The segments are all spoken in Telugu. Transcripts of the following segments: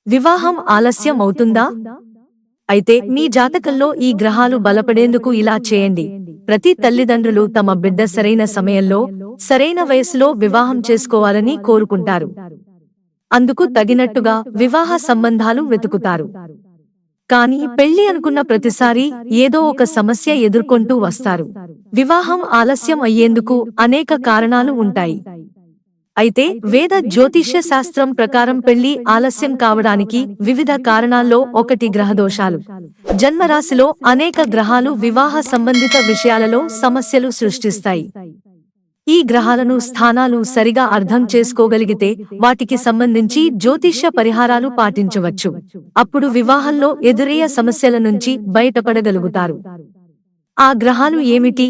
వివాహం ఆలస్యం అవుతుందా? అయితే మీ జాతకంలో ఈ గ్రహాలు బలపడేందుకు ఇలా చేయండి. ప్రతి తల్లిదండ్రులు తమ బిడ్డ సరైన సమయంలో, సరైన వయసులో వివాహం చేసుకోవాలని కోరుకుంటారు. అందుకు తగినట్టుగా వివాహ సంబంధాలు వెతుకుతారు. కానీ పెళ్లి అనుకున్న ప్రతిసారి ఏదో ఒక సమస్య ఎదుర్కొంటూ వస్తారు. వివాహం ఆలస్యం అయ్యేందుకు అనేక కారణాలు ఉంటాయి. అయితే వేద జ్యోతిష్య శాస్త్రం ప్రకారం పెళ్లి ఆలస్యం కావడానికి వివిధ కారణాల్లో ఒకటి గ్రహదోషాలు. జన్మరాశిలో అనేక గ్రహాలు వివాహ సంబంధిత విషయాలలో సమస్యలు సృష్టిస్తాయి. ఈ గ్రహాలను స్థానాలు సరిగా అర్థం చేసుకోగలిగితే వాటికి సంబంధించి జ్యోతిష్య పరిహారాలు పాటించవచ్చు. అప్పుడు వివాహంలో ఎదురయ్యే సమస్యల నుంచి బయటపడగలుగుతారు. ఆ గ్రహాలు ఏమిటి?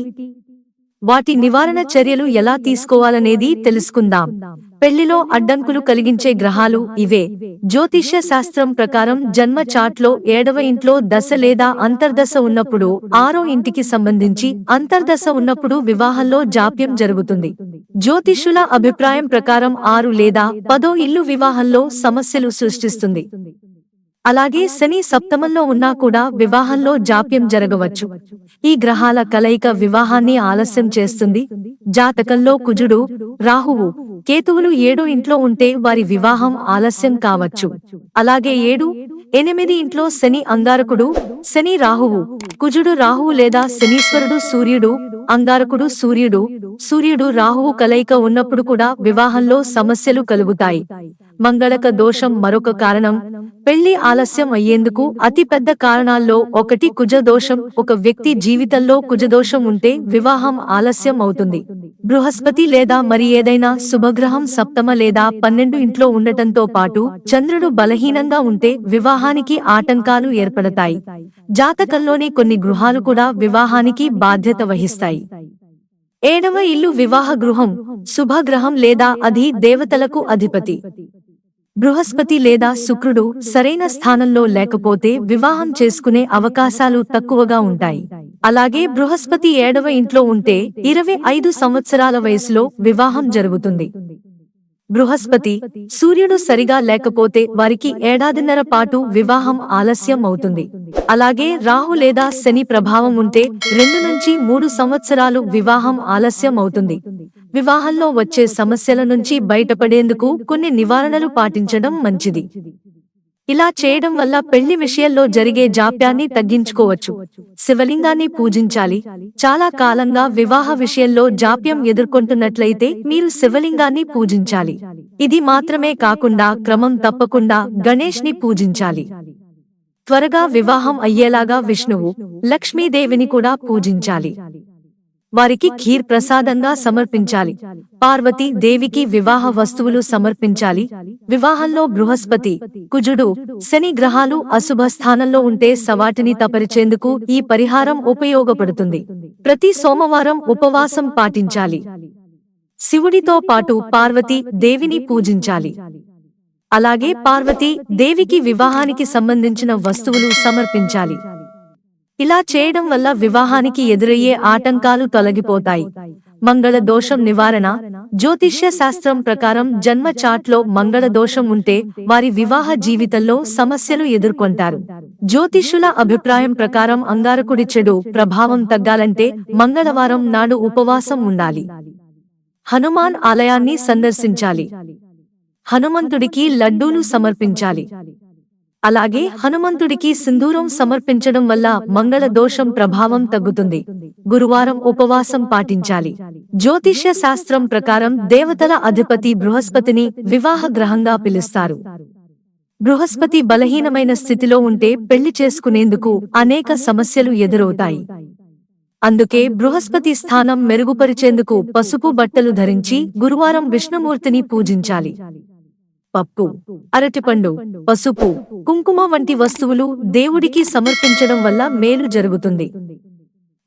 వాటి నివారణ చర్యలు ఎలా తీసుకోవాలనేది తెలుసుకుందాం. పెళ్లిలో అడ్డంకులు కలిగించే గ్రహాలు ఇవే. జ్యోతిష్య శాస్త్రం ప్రకారం జన్మ చార్ట్లో 7వ ఇంట్లో దశ లేదా అంతర్దశ ఉన్నప్పుడు, 6వ ఇంటికి సంబంధించి అంతర్దశ ఉన్నప్పుడు వివాహంలో జాప్యం జరుగుతుంది. జ్యోతిష్యుల అభిప్రాయం ప్రకారం 6 లేదా 10వ ఇల్లు వివాహంలో సమస్యలు సృష్టిస్తుంది. అలాగే శని సప్తమంలో ఉన్నా కూడా వివాహంలో జాప్యం జరగవచ్చు. ఈ గ్రహాల కలయిక వివాహాన్ని ఆలస్యం చేస్తుంది. జాతకంలో కుజుడు, రాహువు, కేతువులు 7వ ఇంట్లో ఉంటే వారి వివాహం ఆలస్యం కావచ్చు. అలాగే 7, 8 ఇంట్లో శని అంగారకుడు, శని రాహువు, కుజుడు రాహువు లేదా శనీశ్వరుడు సూర్యుడు, అంగారకుడు సూర్యుడు, సూర్యుడు రాహువు కలయిక ఉన్నప్పుడు కూడా వివాహంలో సమస్యలు కలుగుతాయి. మంగళక దోషం మరొక కారణం. పెళ్లి ఆలస్యం అయ్యేందుకు అతి పెద్ద కారణాల్లో ఒకటి కుజదోషం. ఒక వ్యక్తి జీవితంలో కుజదోషం ఉంటే వివాహం ఆలస్యం అవుతుంది. బృహస్పతి లేదా మరి ఏదైనా శుభగ్రహం సప్తమ లేదా 12 ఇంట్లో ఉండటంతో పాటు చంద్రుడు బలహీనంగా ఉంటే వివాహానికి ఆటంకాలు ఏర్పడతాయి. జాతకంలోని కొన్ని గృహాలు కూడా వివాహానికి బాధ్యత వహిస్తాయి. 7వ ఇల్లు వివాహ గృహం, శుభగ్రహం లేదా అది దేవతలకు అధిపతి. బృహస్పతి లేదా శుక్రుడు సరైన స్థానంలో లేకపోతే వివాహం చేసుకునే అవకాశాలు తక్కువగా ఉంటాయి. అలాగే బృహస్పతి 7వ ఇంట్లో ఉంటే 25 సంవత్సరాల వయసులో వివాహం జరుగుతుంది. బృహస్పతి, సూర్యుడు సరిగా లేకపోతే వారికి ఏడాదిన్నర పాటు వివాహం ఆలస్యం అవుతుంది. అలాగే రాహు లేదా శని ప్రభావం ఉంటే 2 నుంచి 3 సంవత్సరాలు వివాహం ఆలస్యం అవుతుంది. వివాహంలో వచ్చే సమస్యల నుంచి బయటపడేందుకు కొన్ని నివారణలు పాటించడం మంచిది. ఇలా చేయడం వల్ల పెళ్లి విషయంలో జరిగే జాప్యాన్ని తగ్గించుకోవచ్చు. శివలింగాన్ని పూజించాలి. చాలా కాలంగా వివాహ విషయంలో జాప్యం ఎదుర్కొంటున్నట్లయితే మీరు శివలింగాన్ని పూజించాలి. ఇది మాత్రమే కాకుండా క్రమం తప్పకుండా గణేష్ ని పూజించాలి. త్వరగా వివాహం అయ్యేలాగా విష్ణువు, లక్ష్మీదేవిని కూడా పూజించాలి. వారికి ఖీర్ ప్రసాదంగా సమర్పించాలి. పార్వతీ దేవికి వివాహ వస్తువులు సమర్పించాలి. వివాహంలో బృహస్పతి, కుజుడు, శని గ్రహాలు అశుభ స్థానంలో ఉంటే సవాటిని తపరిచేందుకు ఈ పరిహారం ఉపయోగపడుతుంది. ప్రతి సోమవారం ఉపవాసం పాటించాలి. శివుడితో పాటు పార్వతీ దేవిని పూజించాలి. అలాగే పార్వతీ దేవికి వివాహానికి సంబంధించిన వస్తువులు సమర్పించాలి. ఇలా చేయడం వల్ల వివాహానికి ఎదురయ్యే ఆటంకాలు తొలగిపోతాయి. మంగళ దోషం నివారణ. జ్యోతిష్య శాస్త్రం ప్రకారం జన్మ చార్ట్లో మంగళ దోషం ఉంటే వారి వివాహ జీవితంలో సమస్యలు ఎదుర్కొంటారు. జ్యోతిష్యుల అభిప్రాయం ప్రకారం అంగారకుడి చెడు ప్రభావం తగ్గాలంటే మంగళవారం నాడు ఉపవాసం ఉండాలి. హనుమాన్ ఆలయాన్ని సందర్శించాలి. హనుమంతుడికి లడ్డూలు సమర్పించాలి. అలాగే హనుమంతుడికి సింధూరం సమర్పించడం వల్ల మంగళ దోషం ప్రభావం తగ్గుతుంది. గురువారం ఉపవాసం పాటించాలి. జ్యోతిష్య శాస్త్రం ప్రకారం దేవతల అధిపతి బృహస్పతిని వివాహ గ్రహంగా పిలుస్తారు. బృహస్పతి బలహీనమైన స్థితిలో ఉంటే పెళ్లి చేసుకునేందుకు అనేక సమస్యలు ఎదురవుతాయి. అందుకే బృహస్పతి స్థానం మెరుగుపరిచేందుకు పసుపు బట్టలు ధరించి గురువారం విష్ణుమూర్తిని పూజించాలి. పప్పు, అరటిపండు, పసుపు, కుంకుమ వంటి వస్తువులు దేవుడికి సమర్పించడం వల్ల మేలు జరుగుతుంది.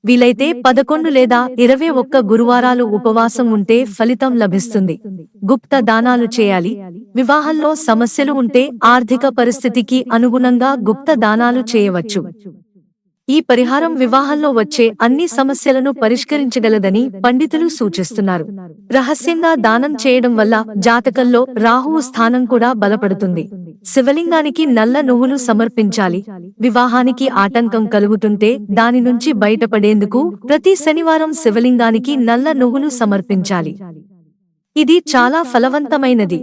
వీలైతే 11 లేదా 21 గురువారాలు ఉపవాసం ఉంటే ఫలితం లభిస్తుంది. గుప్త దానాలు చేయాలి. వివాహంలో సమస్యలు ఉంటే ఆర్థిక పరిస్థితికి అనుగుణంగా గుప్త దానాలు చేయవచ్చు. ఈ పరిహారం వివాహంలో వచ్చే అన్ని సమస్యలను పరిష్కరించగలదని పండితులు సూచిస్తున్నారు. రహస్యంగా దానం చేయడం వల్ల జాతకంలో రాహువు స్థానం కూడా బలపడుతుంది. శివలింగానికి నల్ల నువ్వులు సమర్పించాలి. వివాహానికి ఆటంకం కలుగుతుంటే దాని నుంచి బయటపడేందుకు ప్రతి శనివారం శివలింగానికి నల్ల నువ్వులు సమర్పించాలి. ఇది చాలా ఫలవంతమైనది.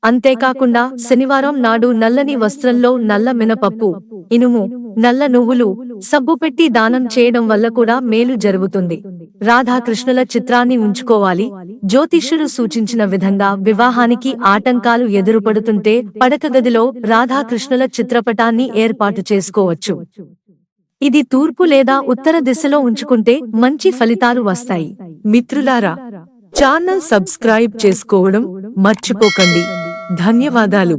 అంతేకాకుండా శనివారం నాడు నల్లని వస్త్రంలో నల్ల మినపప్పు, ఇనుము, నల్ల నువ్వులు, సబ్బు పెట్టి దానం చేయడం వల్ల కూడా మేలు జరుగుతుంది. రాధాకృష్ణుల చిత్రాన్ని ఉంచుకోవాలి. జ్యోతిష్యులు సూచించిన విధంగా వివాహానికి ఆటంకాలు ఎదురుపడుతుంటే పడకగదిలో రాధాకృష్ణుల చిత్రపటాన్ని ఏర్పాటు చేసుకోవచ్చు. ఇది తూర్పు లేదా ఉత్తర దిశలో ఉంచుకుంటే మంచి ఫలితాలు వస్తాయి. మిత్రులారా, ఛానల్ సబ్స్క్రైబ్ చేసుకోవడం మర్చిపోకండి. ధన్యవాదాలు.